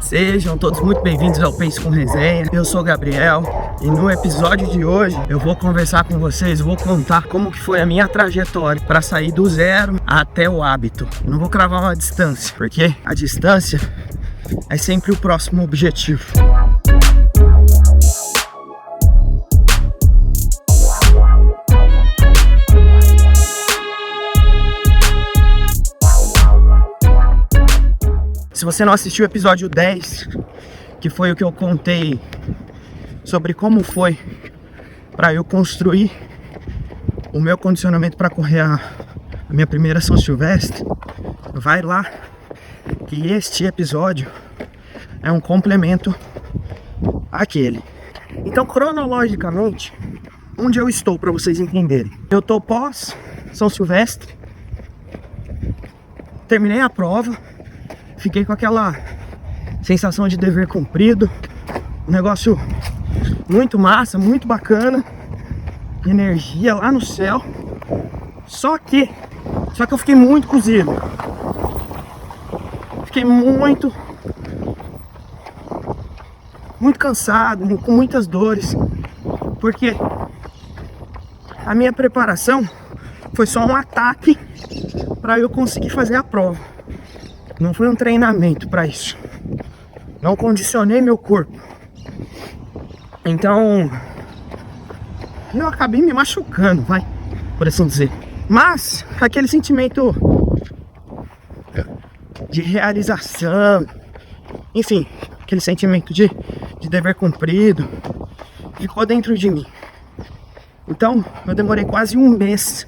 Sejam todos muito bem-vindos ao Pense com Resenha. Eu sou o Gabriel e no episódio de hoje eu vou conversar com vocês, vou contar como que foi a minha trajetória para sair do zero até o hábito. Eu não vou cravar uma distância, porque a distância é sempre o próximo objetivo. Se você não assistiu o episódio 10, que foi o que eu contei sobre como foi para eu construir o meu condicionamento para correr a minha primeira São Silvestre, vai lá, que este episódio é um complemento àquele. Então, cronologicamente, onde eu estou para vocês entenderem? Eu tô pós São Silvestre, terminei a prova. Fiquei com aquela sensação de dever cumprido, um negócio muito massa, muito bacana, energia lá no céu. Só que eu fiquei muito cozido, fiquei muito cansado, com muitas dores, porque a minha preparação foi só um ataque para eu conseguir fazer a prova. Não foi um treinamento para isso. Não condicionei meu corpo. Então, eu acabei me machucando, por assim dizer. Mas, aquele sentimento de realização, enfim, aquele sentimento de dever cumprido, ficou dentro de mim. Então, eu demorei quase um mês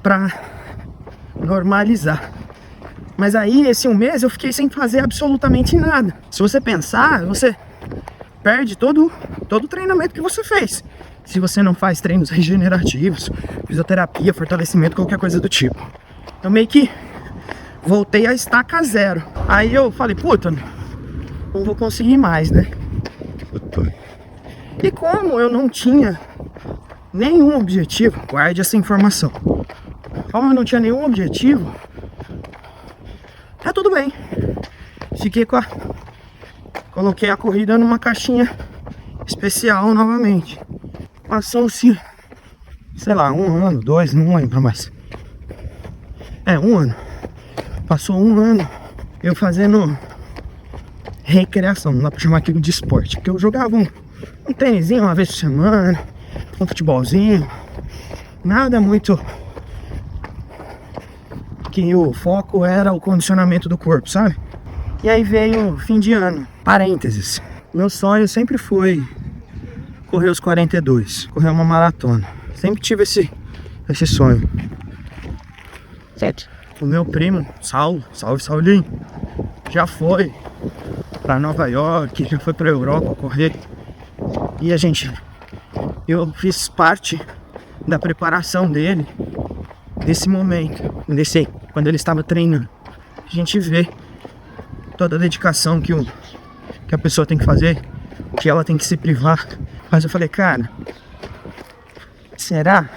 para normalizar. Mas aí, esse um mês, eu fiquei sem fazer absolutamente nada. Se você pensar, você perde todo o treinamento que você fez. Se você não faz treinos regenerativos, fisioterapia, fortalecimento, qualquer coisa do tipo. Eu meio que voltei a estaca zero. Aí eu falei, puta, não vou conseguir mais, né? E como eu não tinha nenhum objetivo, guarde essa informação. Como eu não tinha nenhum objetivo, tá tudo bem. Fiquei coloquei a corrida numa caixinha especial novamente. Passou-se, sei lá, 1 ano, 2, não lembro mais. 1 ano. Passou 1 ano eu fazendo recreação, não dá pra chamar aquilo de esporte. Porque eu jogava um tênisinho uma vez por semana, um futebolzinho. Nada muito que o foco era o condicionamento do corpo, sabe? E aí veio o fim de ano. Parênteses. Meu sonho sempre foi correr os 42, correr uma maratona. Sempre tive esse sonho. Certo. O meu primo, Saulinho, já foi pra Nova York, já foi pra Europa correr. E eu fiz parte da preparação dele, desse momento, quando ele estava treinando. A gente vê toda a dedicação que a pessoa tem que fazer, que ela tem que se privar. Mas eu falei, cara, será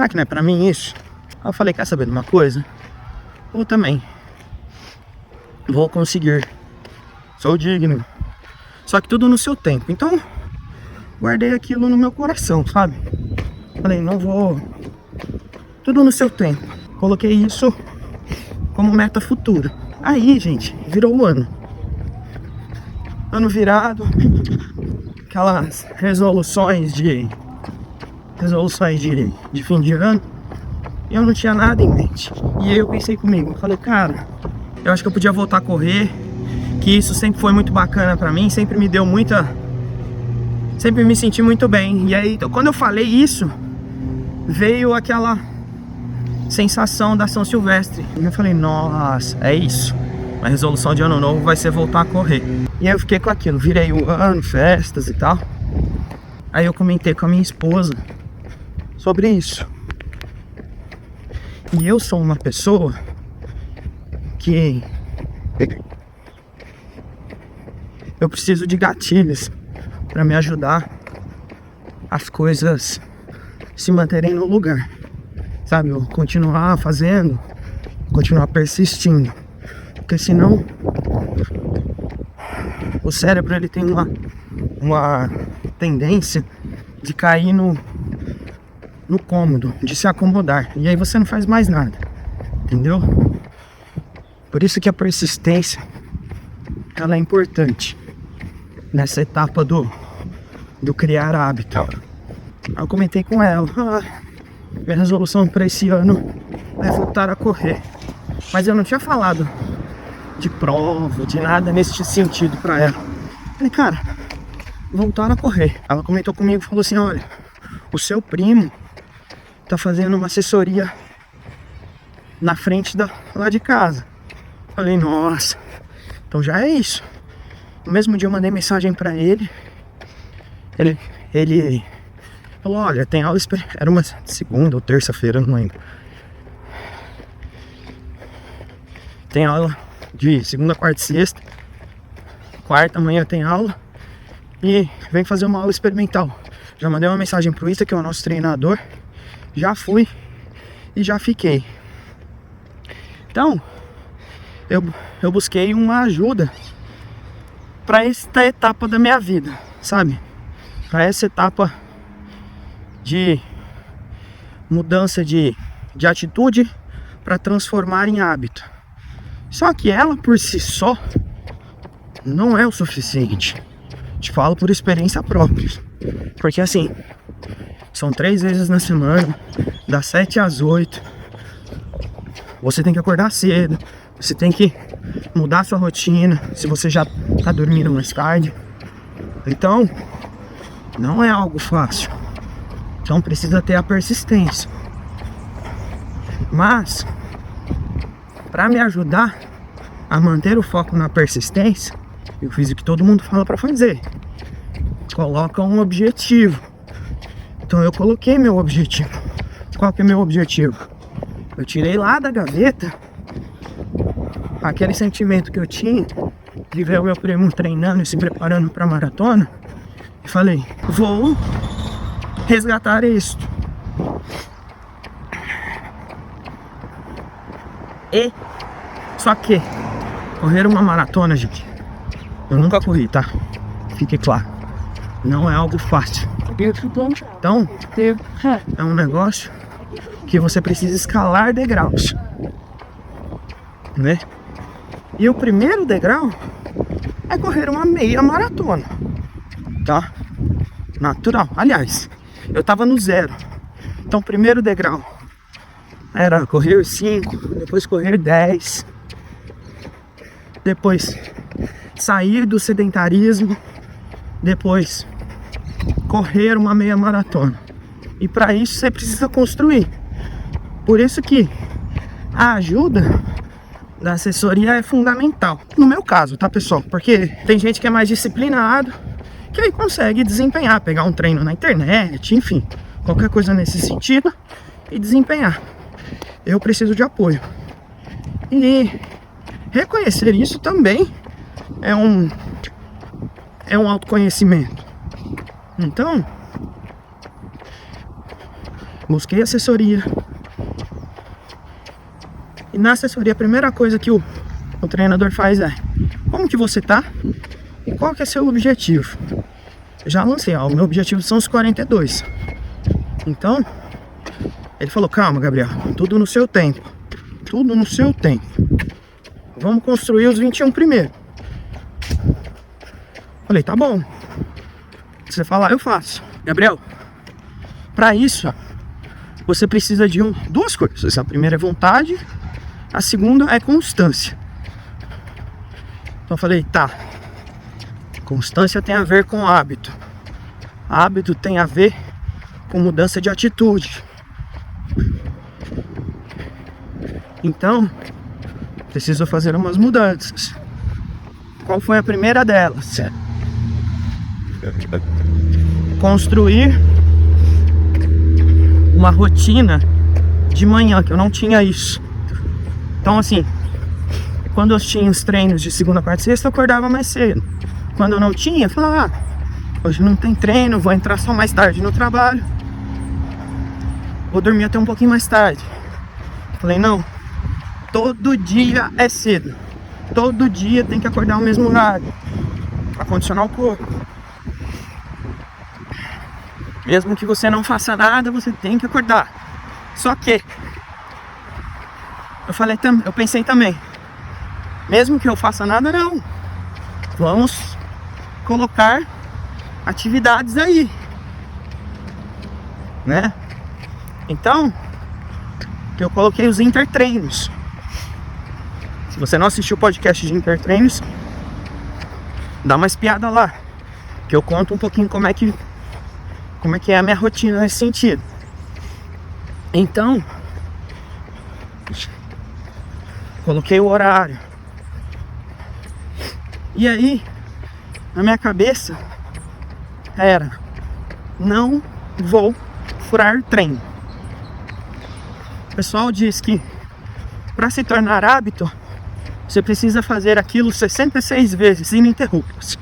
que não é pra mim isso? Aí eu falei, quer saber de uma coisa? Eu também vou conseguir, sou digno. Só que tudo no seu tempo. Então, guardei aquilo no meu coração, sabe? Falei, não vou, tudo no seu tempo. Coloquei isso como meta futura. Aí, gente, virou o ano. Ano virado, aquelas resoluções de fim de ano. E eu não tinha nada em mente. E aí eu pensei comigo, falei, cara, eu acho que eu podia voltar a correr, que isso sempre foi muito bacana pra mim, sempre me deu sempre me senti muito bem. E aí, então, quando eu falei isso, veio aquela sensação da São Silvestre. E eu falei, nossa, é isso. A resolução de ano novo vai ser voltar a correr. E aí eu fiquei com aquilo, virei o ano, festas e tal. Aí eu comentei com a minha esposa sobre isso. E eu sou uma pessoa que eu preciso de gatilhos para me ajudar as coisas se manterem no lugar, sabe? Eu continuar fazendo, continuar persistindo, porque senão o cérebro ele tem uma tendência de cair no cômodo, de se acomodar. E aí você não faz mais nada, entendeu? Por isso que a persistência, ela é importante nessa etapa do criar hábito. Eu comentei com ela, minha resolução para esse ano é voltar a correr. Mas eu não tinha falado de prova, de nada nesse sentido pra ela. Falei, cara, voltar a correr. Ela comentou comigo e falou assim, olha, o seu primo tá fazendo uma assessoria na frente lá de casa. Falei, nossa, então já é isso. No mesmo dia eu mandei mensagem pra ele. Ele falou, olha, tem aula, era uma segunda ou terça-feira, não lembro. Tem aula de segunda, quarta e sexta. Quarta amanhã tem aula. E vem fazer uma aula experimental. Já mandei uma mensagem pro Issa, que é o nosso treinador. Já fui e já fiquei. Então, eu busquei uma ajuda para esta etapa da minha vida, sabe? Para essa etapa de mudança de atitude para transformar em hábito. Só que ela por si só não é o suficiente. Te falo por experiência própria. Porque assim, são 3 vezes na semana, das 7 às 8. Você tem que acordar cedo. Você tem que mudar sua rotina, se você já tá dormindo mais tarde. Então, não é algo fácil. Então precisa ter a persistência. Mas, para me ajudar a manter o foco na persistência, eu fiz o que todo mundo fala para fazer. Coloca um objetivo. Então eu coloquei meu objetivo. Qual que é meu objetivo? Eu tirei lá da gaveta aquele sentimento que eu tinha de ver o meu primo treinando e se preparando para a maratona. E falei, vou resgatar isso. Só que correr uma maratona, gente, eu nunca corri, tá? Fique claro, não é algo fácil. Então, é um negócio que você precisa escalar degraus, né? E o primeiro degrau é correr uma meia maratona, tá? Natural. Aliás, eu tava no 0. Então o primeiro degrau era correr 5, depois correr 10, depois sair do sedentarismo, depois correr uma meia maratona. E para isso você precisa construir. Por isso que a ajuda da assessoria é fundamental. No meu caso, tá, pessoal? Porque tem gente que é mais disciplinado, que aí consegue desempenhar, pegar um treino na internet, enfim, qualquer coisa nesse sentido e desempenhar. Eu preciso de apoio. E reconhecer isso também é um autoconhecimento. Então, busquei assessoria. E na assessoria a primeira coisa que o treinador faz é: como que você tá? E qual que é seu objetivo? Eu já lancei, ó, o meu objetivo são os 42. Então, ele falou, calma, Gabriel, tudo no seu tempo. Tudo no seu tempo. Vamos construir os 21 primeiro. Falei, tá bom. Se você falar, eu faço. Gabriel, para isso, você precisa de duas coisas. A primeira é vontade, a segunda é constância. Então eu falei, tá. Constância tem a ver com hábito. Hábito tem a ver com mudança de atitude. Então, preciso fazer umas mudanças. Qual foi a primeira delas? Construir uma rotina de manhã, que eu não tinha isso. Então assim, quando eu tinha os treinos de segunda, quarta e sexta, eu acordava mais cedo. Quando eu não tinha, eu falava, hoje não tem treino, vou entrar só mais tarde no trabalho, vou dormir até um pouquinho mais tarde. Falei, não, todo dia é cedo, todo dia tem que acordar ao mesmo horário. para condicionar o corpo. Mesmo que você não faça nada, você tem que acordar. Só que eu pensei também, mesmo que eu faça nada, não. Vamos colocar atividades aí, né? Então, eu coloquei os intertreinos. Se você não assistiu o podcast de intertreinos, dá uma espiada lá, que eu conto um pouquinho como é que é a minha rotina nesse sentido. Então, coloquei o horário. E aí, na minha cabeça era: não vou furar treino. O pessoal diz que para se tornar hábito, você precisa fazer aquilo 66 vezes ininterruptas.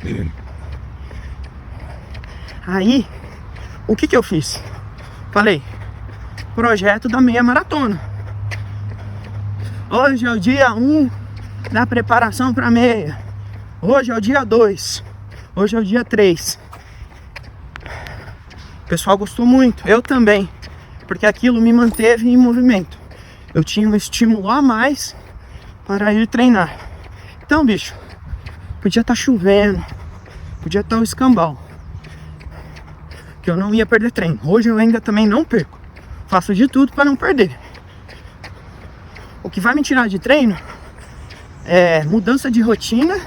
Aí, o que eu fiz? Falei: projeto da meia maratona. Hoje é o dia 1 da preparação para meia. Hoje é o dia 2. Hoje é o dia 3. O pessoal gostou muito, eu também, porque aquilo me manteve em movimento. Eu tinha um estímulo a mais para ir treinar. Então, bicho, podia estar chovendo, podia estar o escambau, que eu não ia perder treino. Hoje eu ainda também não perco. Faço de tudo para não perder. O que vai me tirar de treino é mudança de rotina,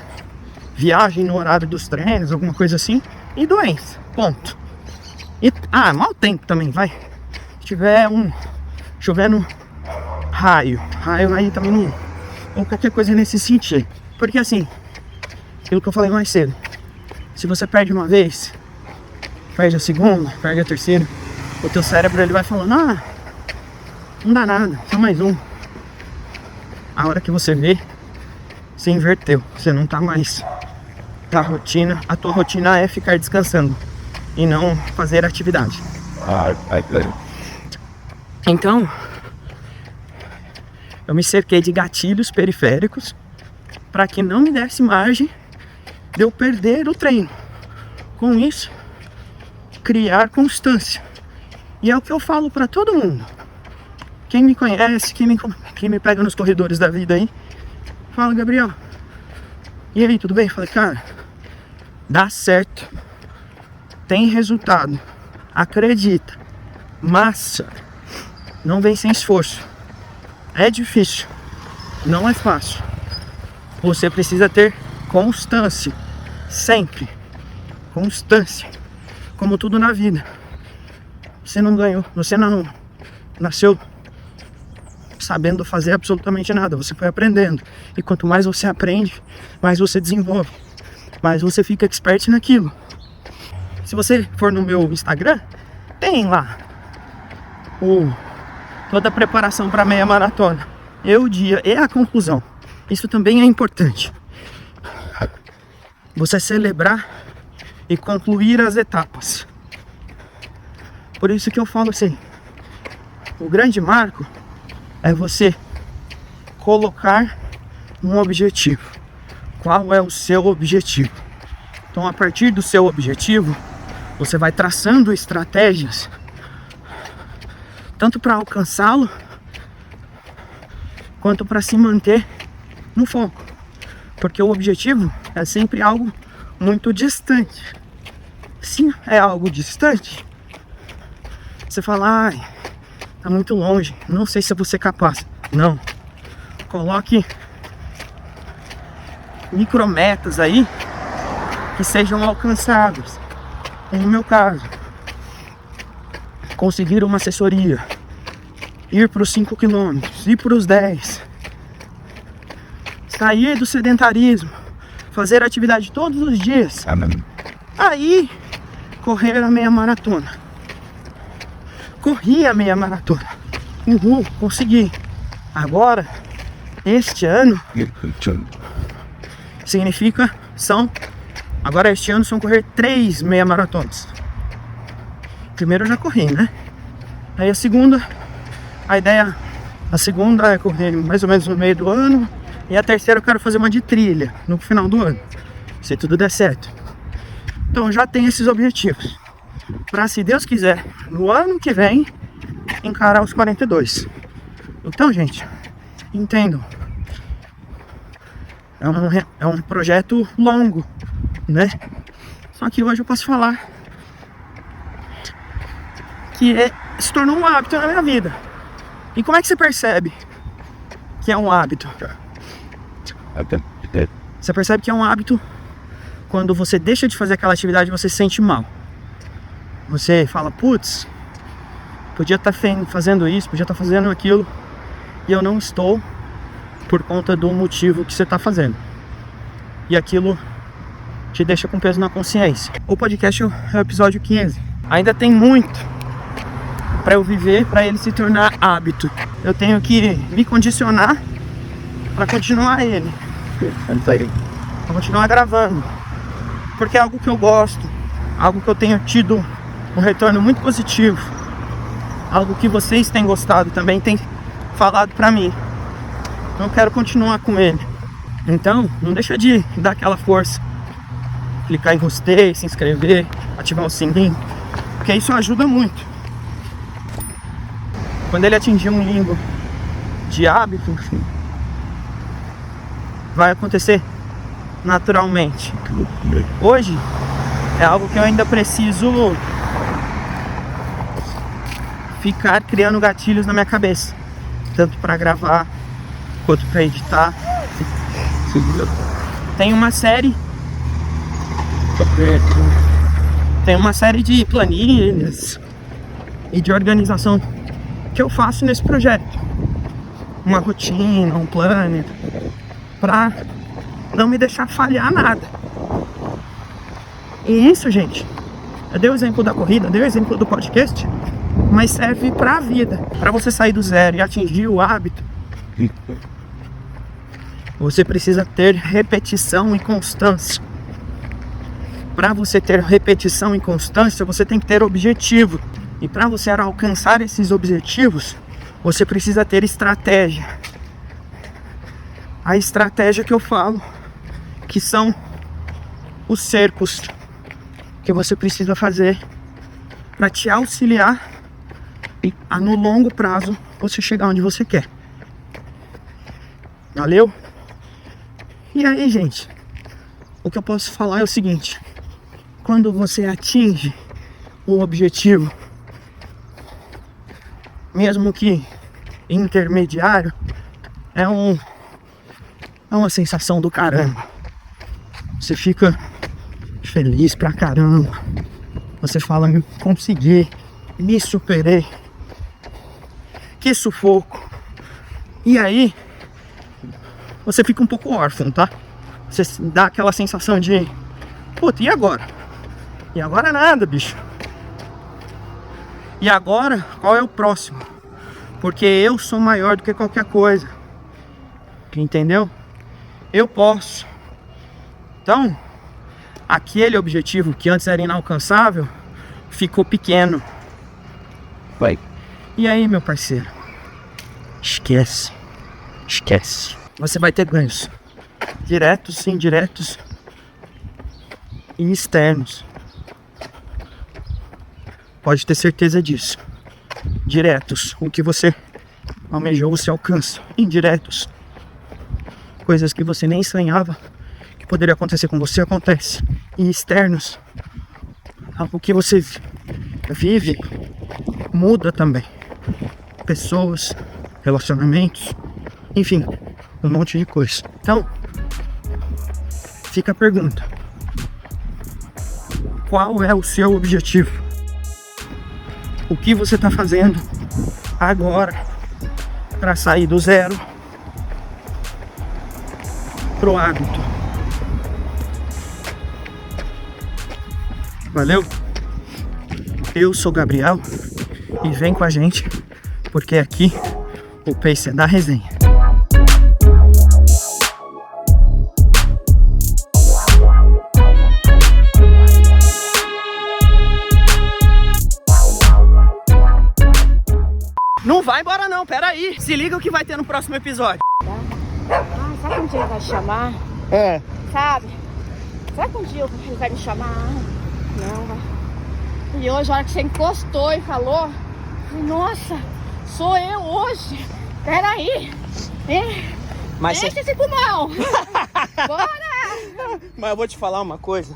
viagem no horário dos treinos, alguma coisa assim, e doença. Ponto. E, mau tempo também, vai. Se tiver chovendo raio aí também não. Ou qualquer coisa nesse sentido. Porque assim, aquilo que eu falei mais cedo, se você perde uma vez, perde a segunda, perde a terceira, o teu cérebro ele vai falando: não dá nada, só mais um. A hora que você vê, você inverteu, você não tá mais na rotina. A tua rotina é ficar descansando e não fazer atividade. Então, eu me cerquei de gatilhos periféricos para que não me desse margem de eu perder o treino. Com isso, criar constância. E é o que eu falo para todo mundo. Quem me conhece, quem me pega nos corredores da vida aí, fala: Gabriel, e aí, tudo bem? Eu falei: cara, dá certo, tem resultado, acredita, massa, não vem sem esforço. É difícil, não é fácil. Você precisa ter constância, sempre. Constância, como tudo na vida. Você não ganhou, você não nasceu sabendo fazer absolutamente nada. Você foi aprendendo. E quanto mais você aprende, mais você desenvolve, mais você fica expert naquilo. Se você for no meu Instagram, tem lá toda a preparação para meia maratona, o dia e a conclusão. Isso também é importante. Você celebrar e concluir as etapas. Por isso que eu falo assim, o grande marco é você colocar um objetivo. Qual é o seu objetivo? Então, a partir do seu objetivo, você vai traçando estratégias tanto para alcançá-lo quanto para se manter no foco. Porque o objetivo é sempre algo muito distante. Se é algo distante, você fala: tá muito longe, não sei se eu vou ser capaz. Não. Coloque micrometas aí que sejam alcançadas. No meu caso, conseguir uma assessoria, ir para os 5 km, ir para os 10, sair do sedentarismo, fazer atividade todos os dias. Aí, correr a meia maratona. Corri a meia maratona. Consegui. Agora, este ano, significa agora este ano são correr 3 meia maratonas. Primeiro eu já corri, né? Aí a segunda é correr mais ou menos no meio do ano. E a terceira eu quero fazer uma de trilha no final do ano. se tudo der certo. Então já tenho esses objetivos, para, se Deus quiser, no ano que vem, encarar os 42. Então, gente, entendam, é um projeto longo, né? Só que hoje eu posso falar que se tornou um hábito na minha vida. E como é que você percebe que é um hábito? Você percebe que é um hábito quando você deixa de fazer aquela atividade e você se sente mal. Você fala, putz, podia estar fazendo isso, podia estar fazendo aquilo, e eu não estou por conta do motivo que você está fazendo. E aquilo te deixa com peso na consciência. O podcast é o episódio 15. Ainda tem muito para eu viver, para ele se tornar hábito. Eu tenho que me condicionar para continuar ele. Para continuar gravando. Porque é algo que eu gosto, algo que eu tenho tido um retorno muito positivo, algo que vocês têm gostado também, têm falado pra mim. Então eu quero continuar com ele. Então não deixa de dar aquela força, clicar em gostei, se inscrever, ativar o sininho, porque isso ajuda muito. Quando ele atingir um limbo de hábito, vai acontecer naturalmente. Hoje é algo que eu ainda preciso ficar criando gatilhos na minha cabeça, tanto para gravar quanto para editar. Tem uma série de planilhas e de organização que eu faço nesse projeto, uma rotina, um planner, para não me deixar falhar nada. E isso, gente, eu dei o exemplo da corrida, dei o exemplo do podcast, mas serve pra vida. Pra você sair do zero e atingir o hábito, você precisa ter repetição e constância. Pra você ter repetição e constância, você tem que ter objetivo. E pra você alcançar esses objetivos, você precisa ter estratégia. A estratégia que eu falo, que são os cercos que você precisa fazer para te auxiliar a, no longo prazo, você chegar onde você quer. Valeu? E aí, gente, o que eu posso falar é o seguinte: quando você atinge o objetivo, mesmo que intermediário, é uma sensação do caramba. Você fica feliz pra caramba. Você fala, consegui, me superei. Que sufoco. E aí, você fica um pouco órfão, tá? Você dá aquela sensação de, puta, e agora? E agora nada, bicho. E agora, qual é o próximo? Porque eu sou maior do que qualquer coisa. Entendeu? Eu posso. Então, aquele objetivo que antes era inalcançável ficou pequeno. Vai. E aí, meu parceiro? Esquece. Você vai ter ganhos diretos, indiretos e externos. Pode ter certeza disso. Diretos, o que você almejou, você alcança. Indiretos, coisas que você nem sonhava que poderia acontecer com você, acontece. E externos, o que você vive muda também. Pessoas, relacionamentos, enfim, um monte de coisa. Então, fica a pergunta: qual é o seu objetivo? O que você está fazendo agora para sair do zero pro hábito? Valeu? Eu sou o Gabriel e vem com a gente, porque aqui o pace é da resenha. Não vai embora não, peraí. Se liga o que vai ter no próximo episódio. Sabe onde ele vai chamar? É. Sabe? Será que um dia ele vai me chamar? Não, vai. E hoje, a hora que você encostou e falou, nossa, sou eu hoje. Peraí. Mas deixa esse pulmão. Bora! Mas eu vou te falar uma coisa.